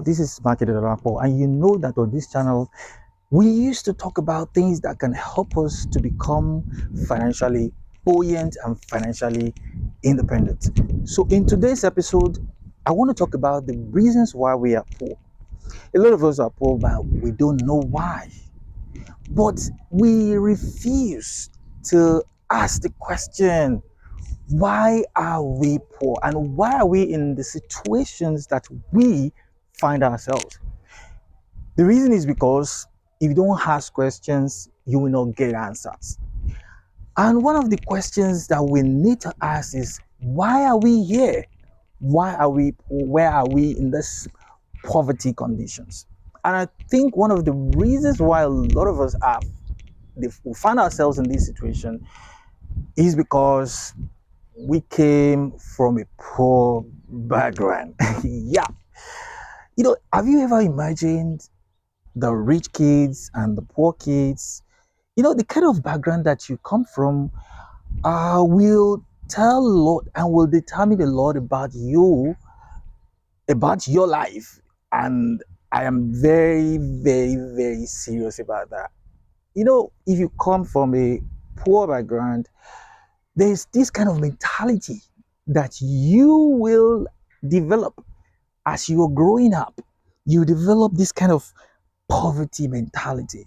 This is Market Dolapo, and you know that on this channel we used to talk about things that can help us to become financially buoyant and financially independent. So, in today's episode, I want to talk about the reasons why we are poor. A lot of us are poor, but we don't know why. But we refuse to ask the question, why are we poor and why are we in the situations that we find ourselves? The reason is because if you don't ask questions, you will not get answers. And one of the questions that we need to ask is, why are we here? Why are we poor? Where are we in this poverty conditions? And I think one of the reasons why a lot of us are we find ourselves in this situation is because we came from a poor background. Yeah. Have you ever imagined the rich kids and the poor kids? The kind of background that you come from will tell a lot and will determine a lot about your life. And I am very, very, very serious about that. If you come from a poor background, there's this kind of mentality that you will develop as you're growing up. You develop this kind of poverty mentality.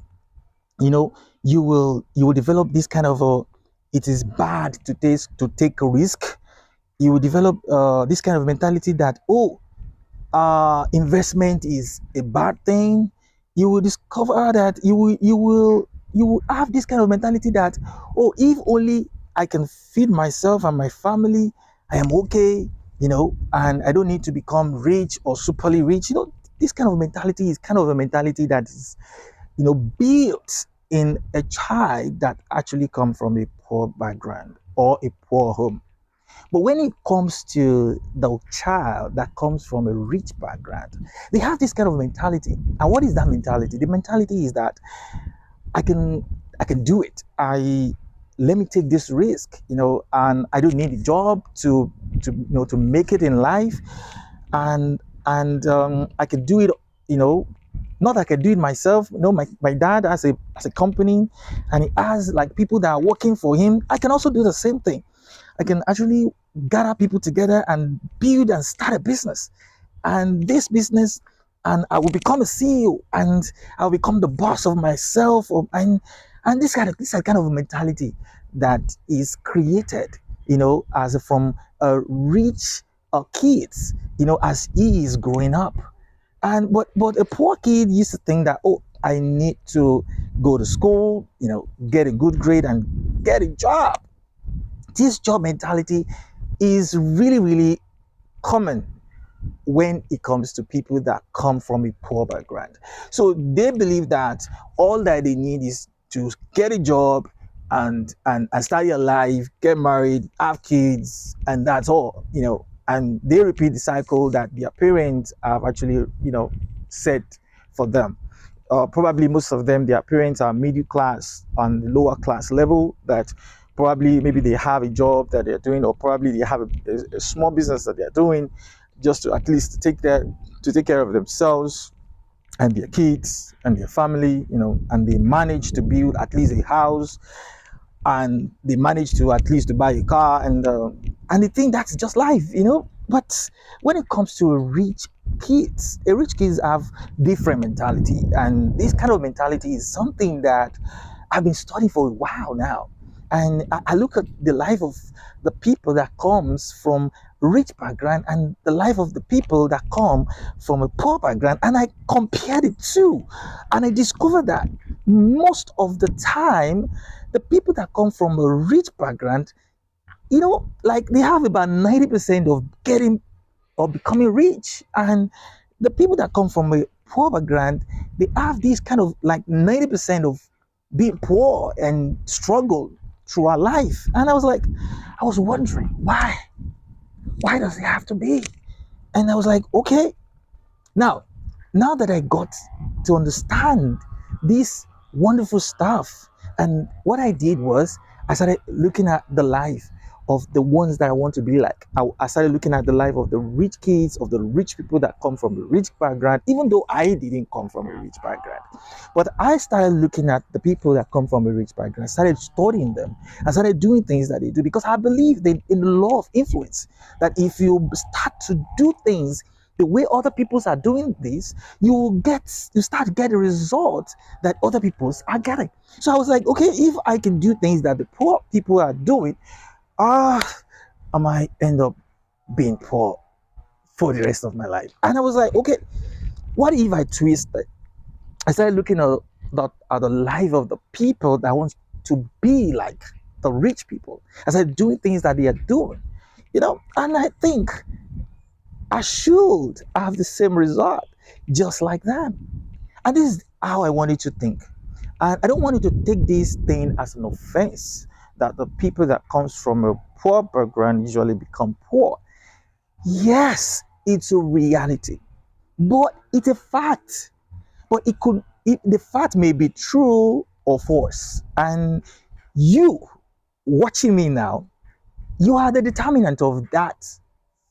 You will develop this kind of it is bad to take a risk. You will develop this kind of mentality that, investment is a bad thing. You will discover that you will have this kind of mentality that, if only I can feed myself and my family, I am okay. And I don't need to become rich or superly rich. This kind of mentality is kind of a mentality that is built in a child that actually come from a poor background or a poor home. But when it comes to the child that comes from a rich background, they have this kind of mentality. And what is that mentality? The mentality is that I can I can do it. I Let me take this risk, and I don't need a job to make it in life, and I can do it, you know, not I can do it myself. My dad has a company, and he has like people that are working for him. I can also do the same thing. I can actually gather people together and build and start a business. And this business, and I will become a CEO, and I'll become the boss of myself. And this kind of a mentality that is created, as from rich kids, as he is growing up. And but a poor kid used to think that, I need to go to school, get a good grade and get a job. This job mentality is really, really common when it comes to people that come from a poor background. So they believe that all that they need is to get a job and start your life, get married, have kids, and that's all. And they repeat the cycle that their parents have actually, set for them. Probably most of them, their parents are middle class and lower class level, that probably maybe they have a job that they're doing, or probably they have a small business that they're doing, just to at least take care of themselves and their kids and their family, and they manage to build at least a house, and they manage to at least to buy a car, and they think that's just life. But when it comes to rich kids have different mentality, and this kind of mentality is something that I've been studying for a while now. And I look at the life of the people that comes from rich background and the life of the people that come from a poor background, and I compared the two, and I discovered that most of the time, the people that come from a rich background, like they have about 90% of getting or becoming rich, and the people that come from a poor background, they have this kind of like 90% of being poor and struggle through our life. And I was wondering, why does it have to be? And I was like, okay, now now that I got to understand this wonderful stuff, and what I did was I started looking at the life of the ones that I want to be like. I started looking at the life of the rich kids, of the rich people that come from a rich background, even though I didn't come from a rich background. But I started looking at the people that come from a rich background. I started studying them. I started doing things that they do because I believe in the law of influence. That if you start to do things the way other peoples are doing this, you start getting results that other peoples are getting. So I was like, okay, if I can do things that the poor people are doing, I might end up being poor for the rest of my life. And I was like, okay, what if I twist it? I started looking at the life of the people that want to be like the rich people. I started doing things that they are doing, and I think I should have the same result just like them. And this is how I want you to think. And I don't want you to take this thing as an offense that the people that comes from a poor background usually become poor. Yes, it's a reality, but it's a fact. But the fact may be true or false. And you watching me now, you are the determinant of that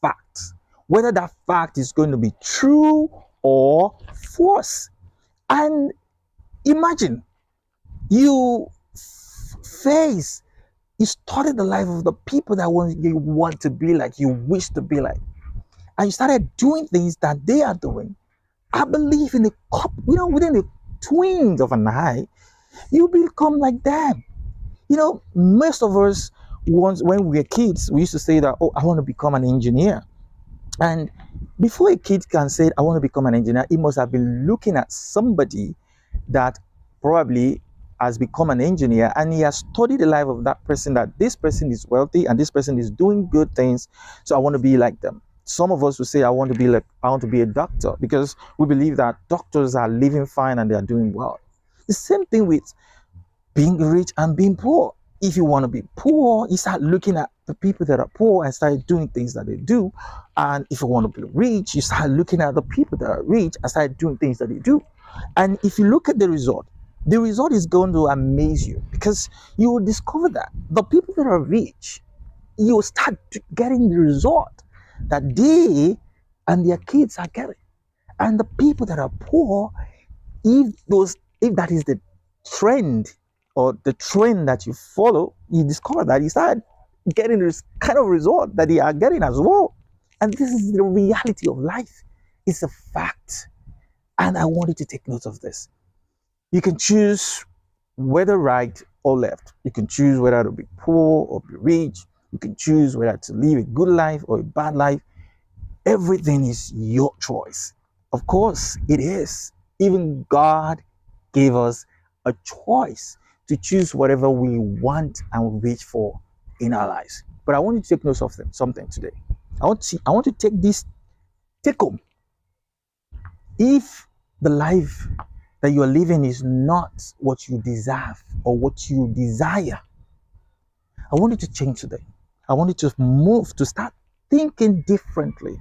fact. Whether that fact is going to be true or false. And imagine you face, you studied the life of the people that you want to be like, you wish to be like, and you started doing things that they are doing. I believe in within the twins of an eye, you become like them. Most of us, once when we were kids, we used to say that, oh, I want to become an engineer. And before a kid can say, I want to become an engineer, he must have been looking at somebody that probably has become an engineer, and he has studied the life of that person, that this person is wealthy and this person is doing good things, so I want to be like them. Some of us will say, I want to be a doctor, because we believe that doctors are living fine and they are doing well. The same thing with being rich and being poor. If you want to be poor, you start looking at the people that are poor and start doing things that they do. And if you want to be rich, you start looking at the people that are rich and start doing things that they do. And if you look at the result is going to amaze you, because you will discover that the people that are rich, you will start getting the result that they and their kids are getting. And the people that are poor, if that is the trend or the trend that you follow, you discover that you start getting this kind of result that they are getting as well. And this is the reality of life. It's a fact. And I want you to take note of this. You can choose whether right or left. You can choose whether to be poor or be rich. You can choose whether to live a good life or a bad life. Everything is your choice. Of course, it is. Even God gave us a choice to choose whatever we want and wish for in our lives. But I want you to take note of something today. I want to take home. If the life that you are living is not what you deserve or what you desire, I want you to change today. I want you to move, to start thinking differently.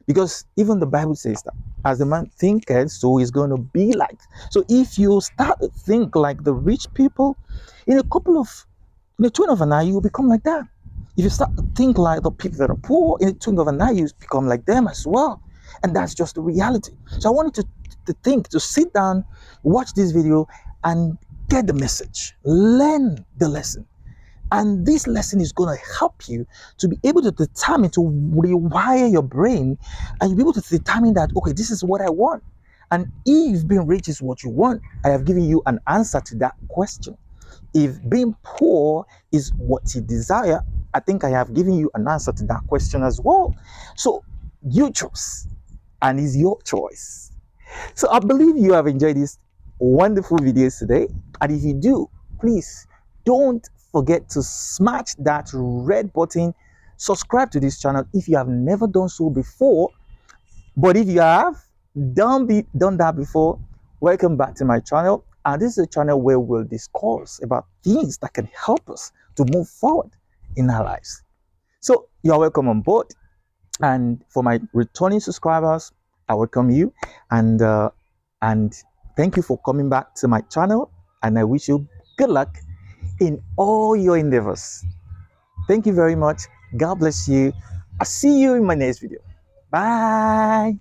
Because even the Bible says that as the man thinketh, so he's going to be like. So if you start to think like the rich people, in a twin of an eye, you will become like that. If you start to think like the people that are poor, in a twin of an eye, you become like them as well. And that's just the reality. So I want you to think, to sit down, watch this video, and get the message. Learn the lesson. And this lesson is going to help you to be able to determine, to rewire your brain, and you'll be able to determine that, okay, this is what I want. And if being rich is what you want, I have given you an answer to that question. If being poor is what you desire, I think I have given you an answer to that question as well. So you choose, and it's your choice. So I believe you have enjoyed these wonderful videos today. And if you do, please don't forget to smash that red button, subscribe to this channel if you have never done so before. But if you have done that before, welcome back to my channel. And this is a channel where we'll discuss about things that can help us to move forward in our lives. So you are welcome on board. And for my returning subscribers, I welcome you, and thank you for coming back to my channel, and I wish you good luck in all your endeavors. Thank you very much. God bless you. I'll see you in my next video. Bye.